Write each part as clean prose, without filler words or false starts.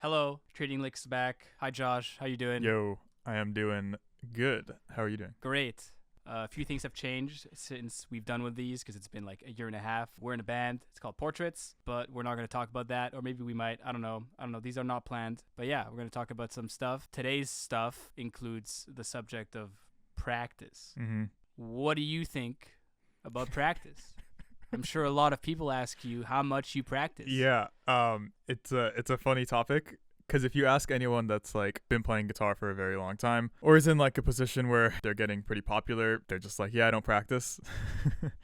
Hello, Trading Licks back. Hi, Josh. How you doing? Yo, I am doing good. How are you doing? Great. A few things have changed since we've done with these because it's been like a year and a half. We're in a band. It's called Portraits, but we're not going to talk about that, or maybe we might. I don't know. These are not planned, but yeah, we're going to talk about some stuff. Today's stuff includes the subject of practice. Mm-hmm. What do you think about practice? I'm sure a lot of people ask you how much you practice. Yeah. It's a funny topic because if you ask anyone that's like been playing guitar for a very long time or is in like a position where they're getting pretty popular, they're just like, yeah, I don't practice.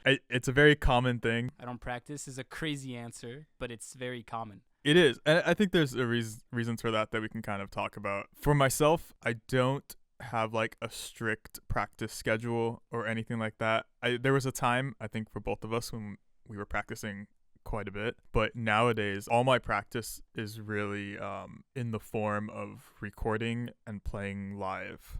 It's a very common thing. I don't practice is a crazy answer, but it's very common. It is, and I think there's a reasons for that we can kind of talk about. For myself, I don't have like a strict practice schedule or anything like that. There was a time I think for both of us when we were practicing quite a bit, but nowadays all my practice is really in the form of recording and playing live.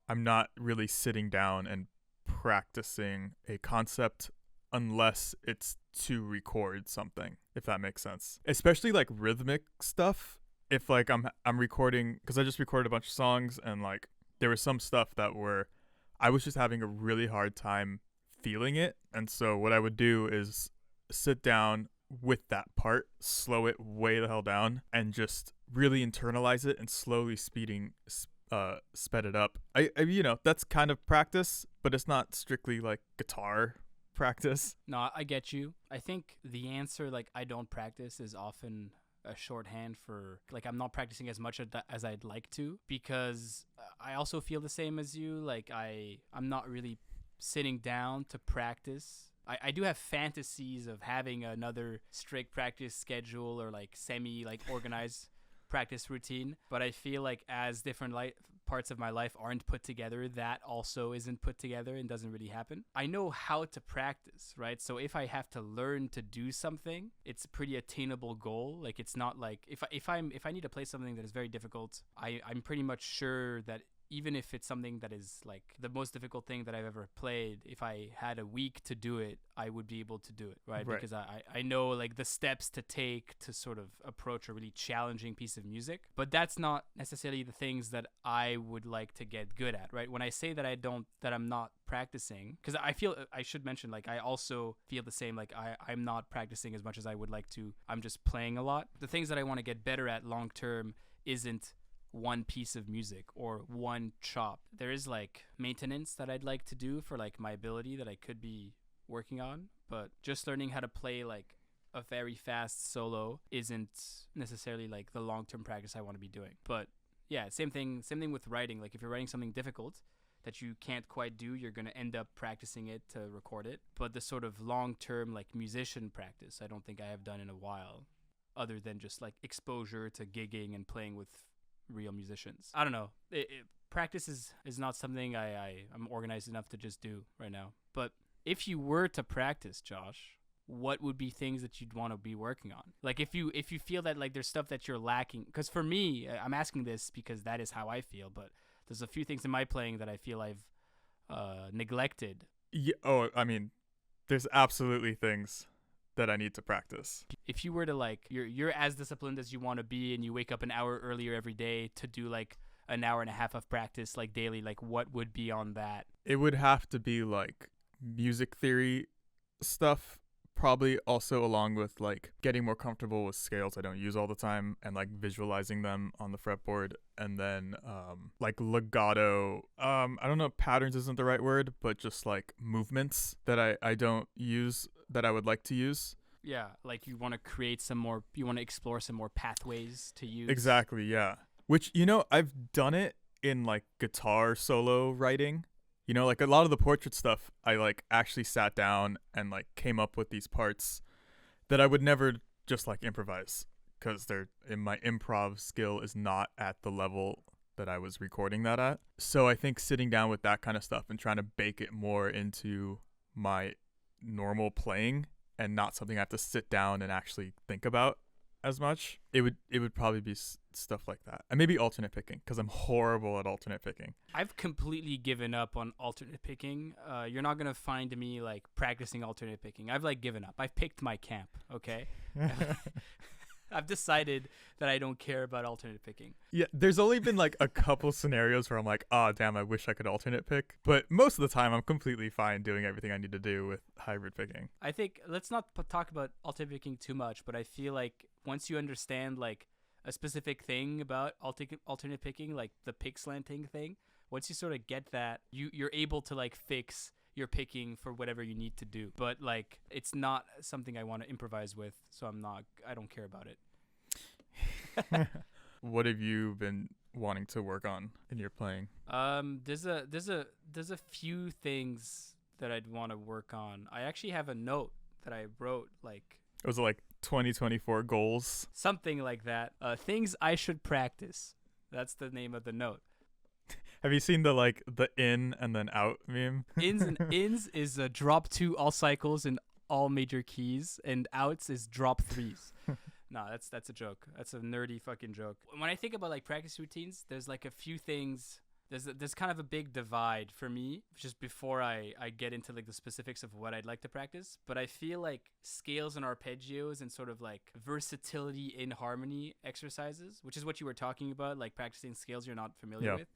I'm not really sitting down and practicing a concept unless it's to record something, if that makes sense. Especially like rhythmic stuff. If like I'm recording, because I just recorded a bunch of songs and like there was some stuff that were I was just having a really hard time feeling it. And so what I would do is sit down with that part, slow it way the hell down, and just really internalize it and slowly sped it up. That's kind of practice, but it's not strictly like guitar practice. No, I get you. I think the answer, like, I don't practice, is often a shorthand for, like, I'm not practicing as much as I'd like to, because I also feel the same as you. Like, I'm not really sitting down to practice. I do have fantasies of having another strict practice schedule or, like, like, organized practice routine, but I feel like as different parts of my life aren't put together, that also isn't put together and doesn't really happen. I know how to practice, right? So if I have to learn to do something, it's a pretty attainable goal. Like, it's not like if I need to play something that is very difficult, I'm pretty much sure that even if it's something that is like the most difficult thing that I've ever played, if I had a week to do it, I would be able to do it, right? Because I know like the steps to take to sort of approach a really challenging piece of music. But that's not necessarily the things that I would like to get good at, right? When I say that I'm not practicing, because I should mention, like, I also feel the same. Like, I'm not practicing as much as I would like to. I'm just playing a lot. The things that I want to get better at long term isn't one piece of music or one chop. There is like maintenance that I'd like to do for like my ability that I could be working on, but just learning how to play like a very fast solo isn't necessarily like the long-term practice I want to be doing. But yeah, same thing with writing. Like, if you're writing something difficult that you can't quite do, you're going to end up practicing it to record it. But the sort of long-term like musician practice, I don't think I have done in a while, other than just like exposure to gigging and playing with real musicians. I don't know. Practice is not something I'm organized enough to just do right now. But if you were to practice, Josh, what would be things that you'd want to be working on? Like, if you feel that like there's stuff that you're lacking, because for me, I'm asking this because that is how I feel, but there's a few things in my playing that I feel I've neglected. Yeah, I mean, there's absolutely things that I need to practice. If you were to like, you're as disciplined as you want to be, and you wake up an hour earlier every day to do like an hour and a half of practice like daily, like what would be on that? It would have to be like music theory stuff, probably also along with like getting more comfortable with scales I don't use all the time and like visualizing them on the fretboard, and then like legato, I don't know, patterns isn't the right word, but just like movements that I don't use that I would like to use. Yeah, like you want to explore some more pathways to use. Exactly, yeah. Which, I've done it in like guitar solo writing. Like a lot of the portrait stuff, I like actually sat down and like came up with these parts that I would never just like improvise, because my improv skill is not at the level that I was recording that at. So I think sitting down with that kind of stuff and trying to bake it more into my normal playing and not something I have to sit down and actually think about as much, it would probably be stuff like that. And maybe alternate picking, because I'm horrible at alternate picking. I've completely given up on alternate picking. You're not gonna find me like practicing alternate picking. I've like given up. I've picked my camp. Okay. I've decided that I don't care about alternate picking. Yeah, there's only been like a couple scenarios where I'm like, oh, damn, I wish I could alternate pick. But most of the time, I'm completely fine doing everything I need to do with hybrid picking. I think let's not talk about alternate picking too much, but I feel like once you understand like a specific thing about alternate picking, like the pick slanting thing, once you sort of get that, you're able to like fix your picking for whatever you need to do. But like it's not something I want to improvise with, so I don't care about it. What have you been wanting to work on in your playing? There's a few things that I'd want to work on. I actually have a note that I wrote, like, Was it like 2024 goals? something like that. Things I should practice. That's the name of the note. Have you seen the in and then out meme? Ins is drop 2 all cycles in all major keys, and outs is drop 3s. No, that's a joke. That's a nerdy fucking joke. When I think about like practice routines, there's like a few things. There's kind of a big divide for me just before I get into like the specifics of what I'd like to practice. But I feel like scales and arpeggios and sort of like versatility in harmony exercises, which is what you were talking about, like practicing scales you're not familiar with.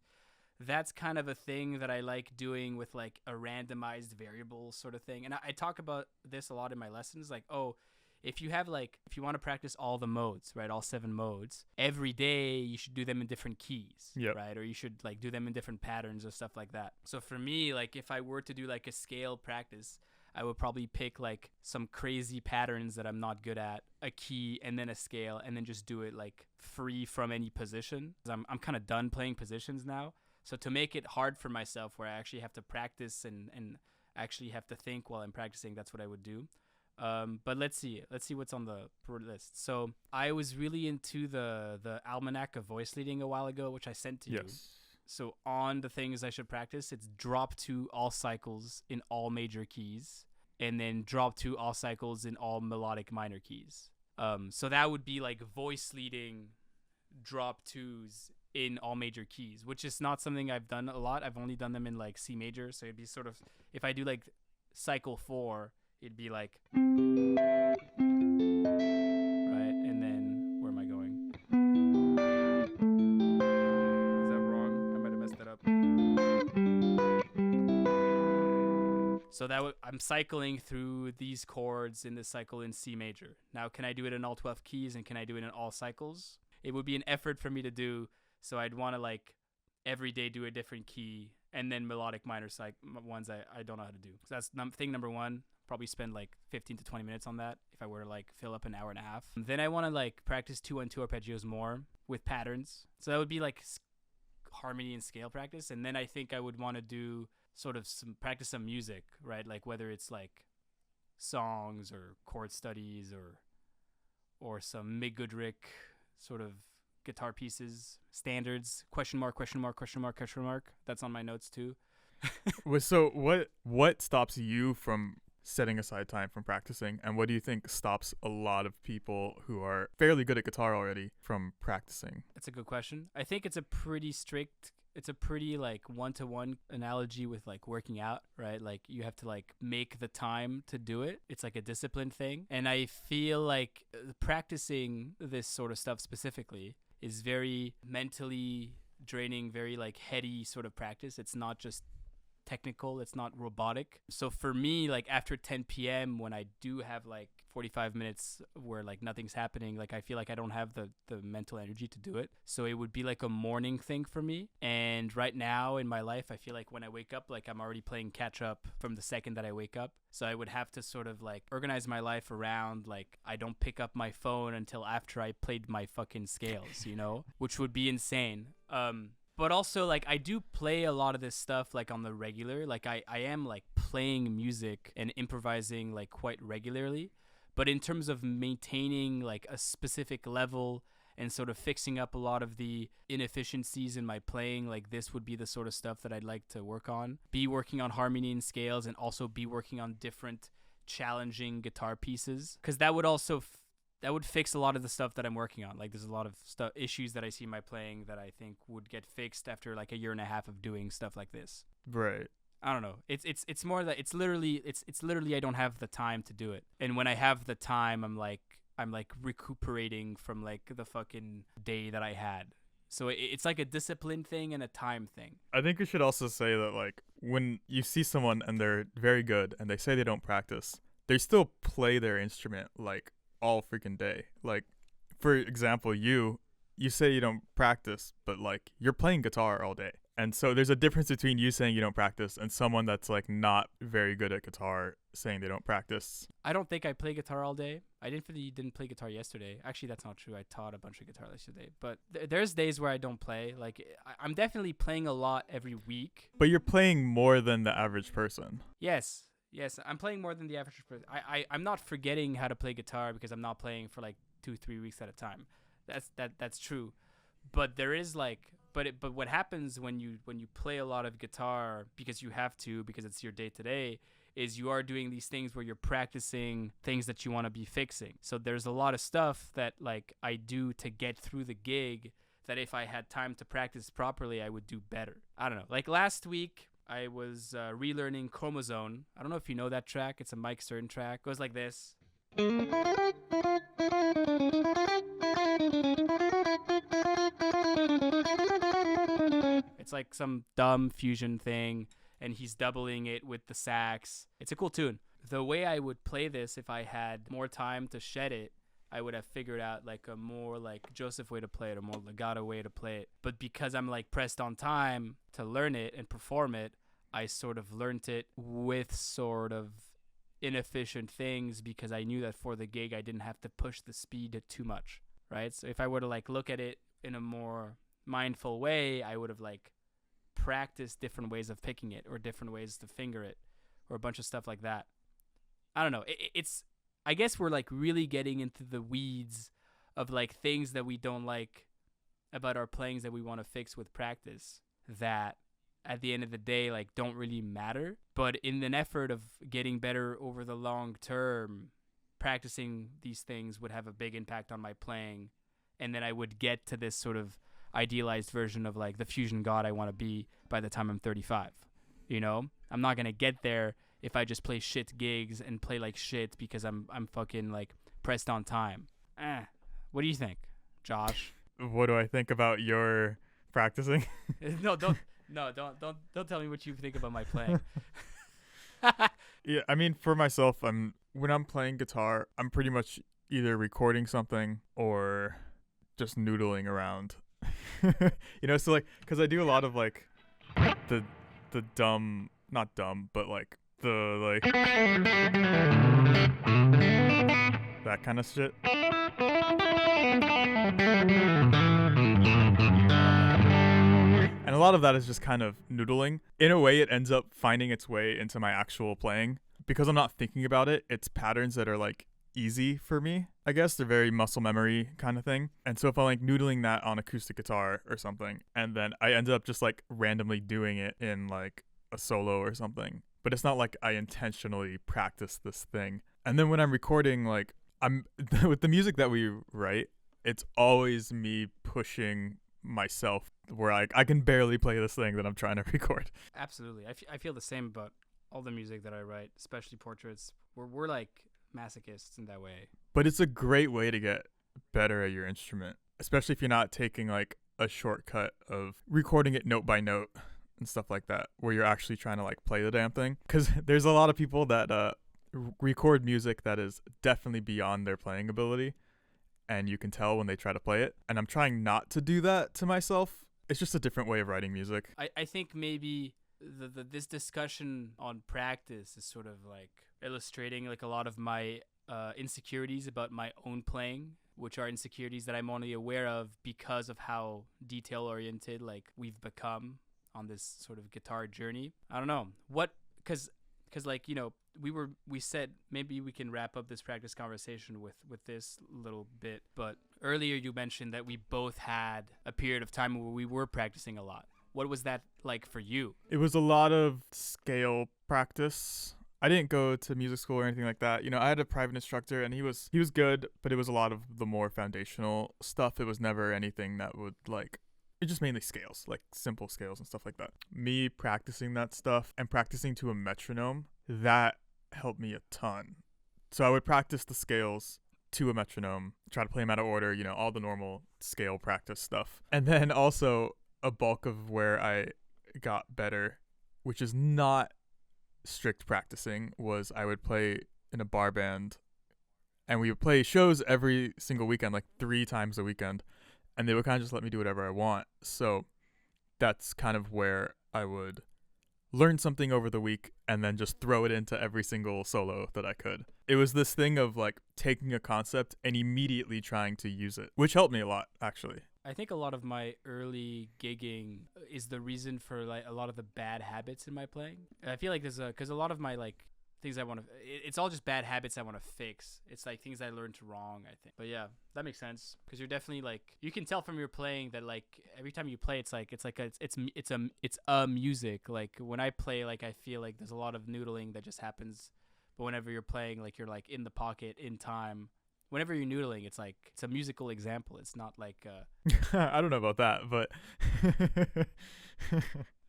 That's kind of a thing that I like doing with like a randomized variable sort of thing. And I talk about this a lot in my lessons, like, if you want to practice all the modes, right, all 7 modes, every day you should do them in different keys, right? Or you should like do them in different patterns or stuff like that. So for me, like if I were to do like a scale practice, I would probably pick like some crazy patterns that I'm not good at, a key and then a scale, and then just do it like free from any position. I'm kind of done playing positions now. So to make it hard for myself where I actually have to practice and actually have to think while I'm practicing, that's what I would do. But let's see what's on the list. So I was really into the almanac of voice leading a while ago, which I sent to you. So on the things I should practice, it's drop 2 all cycles in all major keys, and then drop 2 all cycles in all melodic minor keys. So that would be like voice leading drop 2s in all major keys, which is not something I've done a lot. I've only done them in like C major. So it'd be sort of, if I do like cycle 4, it'd be like, right? And then, where am I going? Is that wrong? I might have messed that up. So I'm cycling through these chords in this cycle in C major. Now, can I do it in all 12 keys, and can I do it in all cycles? It would be an effort for me to do, so I'd want to like every day do a different key, and then melodic minor ones I don't know how to do. So that's thing number 1. Probably spend like 15 to 20 minutes on that if I were to like fill up an hour and a half. Then I want to like practice 2-on-2 arpeggios more with patterns. So that would be like harmony and scale practice. And then I think I would want to do sort of practice some music, right? Like whether it's like songs or chord studies or some Mig Goodrick sort of guitar pieces, standards, question mark. That's on my notes too. So what stops you from setting aside time from practicing, and what do you think stops a lot of people who are fairly good at guitar already from practicing? That's a good question. I think it's a pretty like one-to-one analogy with like working out, right? Like you have to like make the time to do it. It's like a discipline thing. And I feel like practicing this sort of stuff specifically is very mentally draining, very like heady sort of practice. It's not just technical, it's not robotic. So for me, like after 10 p.m. when I do have like 45 minutes where like nothing's happening, like I feel like I don't have the mental energy to do it. So it would be like a morning thing for me. And right now in my life, I feel like when I wake up, like I'm already playing catch up from the second that I wake up. So I would have to sort of like organize my life around like I don't pick up my phone until after I played my fucking scales, which would be insane. But also, like, I do play a lot of this stuff, like, on the regular. Like, I am, like, playing music and improvising, like, quite regularly. But in terms of maintaining, like, a specific level and sort of fixing up a lot of the inefficiencies in my playing, like, this would be the sort of stuff that I'd like to work on. Be working on harmony and scales, and also be working on different challenging guitar pieces. Because that would also... that would fix a lot of the stuff that I'm working on. Like, there's a lot of issues that I see in my playing that I think would get fixed after like a year and a half of doing stuff like this. Right. I don't know. It's more that it's literally I don't have the time to do it. And when I have the time, I'm like recuperating from like the fucking day that I had. So it's like a discipline thing and a time thing. I think we should also say that like when you see someone and they're very good and they say they don't practice, they still play their instrument like all freaking day. Like for example, you say you don't practice, but like you're playing guitar all day. And so there's a difference between you saying you don't practice and someone that's like not very good at guitar saying they don't practice. I don't think I play guitar all day. I didn't play guitar yesterday. Actually, that's not true. I taught a bunch of guitar yesterday. But there's days where I don't play. Like I'm definitely playing a lot every week. But you're playing more than the average person. Yes. Yes, I'm playing more than the average person. I'm not forgetting how to play guitar because I'm not playing for like 2-3 weeks at a time. That's true. But there is like but what happens when you play a lot of guitar because you have to, because it's your day to day, is you are doing these things where you're practicing things that you want to be fixing. So there's a lot of stuff that like I do to get through the gig that if I had time to practice properly, I would do better. I don't know. Like last week, I was relearning Chromosome. I don't know if you know that track. It's a Mike Stern track. It goes like this. It's like some dumb fusion thing, and he's doubling it with the sax. It's a cool tune. The way I would play this if I had more time to shed it, I would have figured out like a more like Joseph way to play it, a more legato way to play it. But because I'm like pressed on time to learn it and perform it, I sort of learned it with sort of inefficient things because I knew that for the gig I didn't have to push the speed too much, right? So if I were to like look at it in a more mindful way, I would have like practiced different ways of picking it or different ways to finger it or a bunch of stuff like that. I don't know. It's I guess we're like really getting into the weeds of like things that we don't like about our playings that we want to fix with practice that at the end of the day like don't really matter, but in an effort of getting better over the long term, practicing these things would have a big impact on my playing, and then I would get to this sort of idealized version of like the fusion god I want to be by the time I'm 35. You know, I'm not gonna get there if I just play shit gigs and play like shit because I'm fucking like pressed on time. What do you think, Josh? What do I think about your practicing? Don't tell me what you think about my playing. Yeah, I mean, for myself, when I'm playing guitar, I'm pretty much either recording something or just noodling around. You know, so like, because I do a lot of like the dumb, not dumb, but like the like that kind of shit. And a lot of that is just kind of noodling. In a way, it ends up finding its way into my actual playing. Because I'm not thinking about it, it's patterns that are like easy for me. I guess they're very muscle memory kind of thing. And so if I'm like noodling that on acoustic guitar or something, and then I ended up just like randomly doing it in like a solo or something. But it's not like I intentionally practice this thing. And then when I'm recording, like I'm with the music that we write, it's always me pushing myself where I can barely play this thing that I'm trying to record. Absolutely. I feel the same about all the music that I write, especially portraits. We're like masochists in that way. But it's a great way to get better at your instrument, especially if you're not taking like a shortcut of recording it note by note and stuff like that, where you're actually trying to like play the damn thing. Because there's a lot of people that record music that is definitely beyond their playing ability, and you can tell when they try to play it. And I'm trying not to do that to myself. It's just a different way of writing music. I think maybe this discussion on practice is sort of like illustrating like a lot of my insecurities about my own playing, which are insecurities that I'm only aware of because of how detail oriented like we've become on this sort of guitar journey. I don't know what, because like, you know, we said maybe we can wrap up this practice conversation with this little bit, but earlier you mentioned that we both had a period of time where we were practicing a lot. What was that like for you? It was a lot of scale practice. I didn't go to music school or anything like that. You know, I had a private instructor and he was good, but it was a lot of the more foundational stuff. It was never anything that would like, it's just mainly scales, like simple scales and stuff like that. Me practicing that stuff and practicing to a metronome, that helped me a ton. So I would practice the scales to a metronome, try to play them out of order, all the normal scale practice stuff. And then also a bulk of where I got better, which is not strict practicing, was I would play in a bar band, and we would play shows every single weekend, like 3 times a weekend, and they would kind of just let me do whatever I want. So that's kind of where I would learn something over the week and then just throw it into every single solo that I could. It was this thing of like taking a concept and immediately trying to use it, which helped me a lot, actually. I think a lot of my early gigging is the reason for like a lot of the bad habits in my playing. I feel like because a lot of my like things I want to, it's all just bad habits I want to fix. It's like things I learned wrong, I think. But yeah, that makes sense because you're definitely like, you can tell from your playing that like every time you play, it's a music. Like when I play, like I feel like there's a lot of noodling that just happens. But whenever you're playing, like you're like in the pocket in time. Whenever you're noodling, it's like it's a musical example. It's not like I don't know about that, but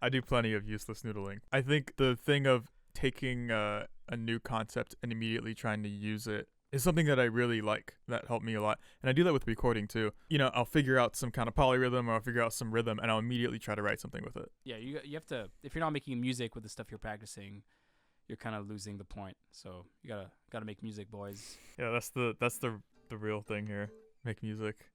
I do plenty of useless noodling. I think the thing of taking a new concept and immediately trying to use it is something that I really like. That helped me a lot. And I do that with recording too. I'll figure out some kind of polyrhythm, or I'll figure out some rhythm, and I'll immediately try to write something with it. Yeah, you have to, if you're not making music with the stuff you're practicing, you're kind of losing the point. So you gotta make music, boys. Yeah, that's the real thing here. Make music.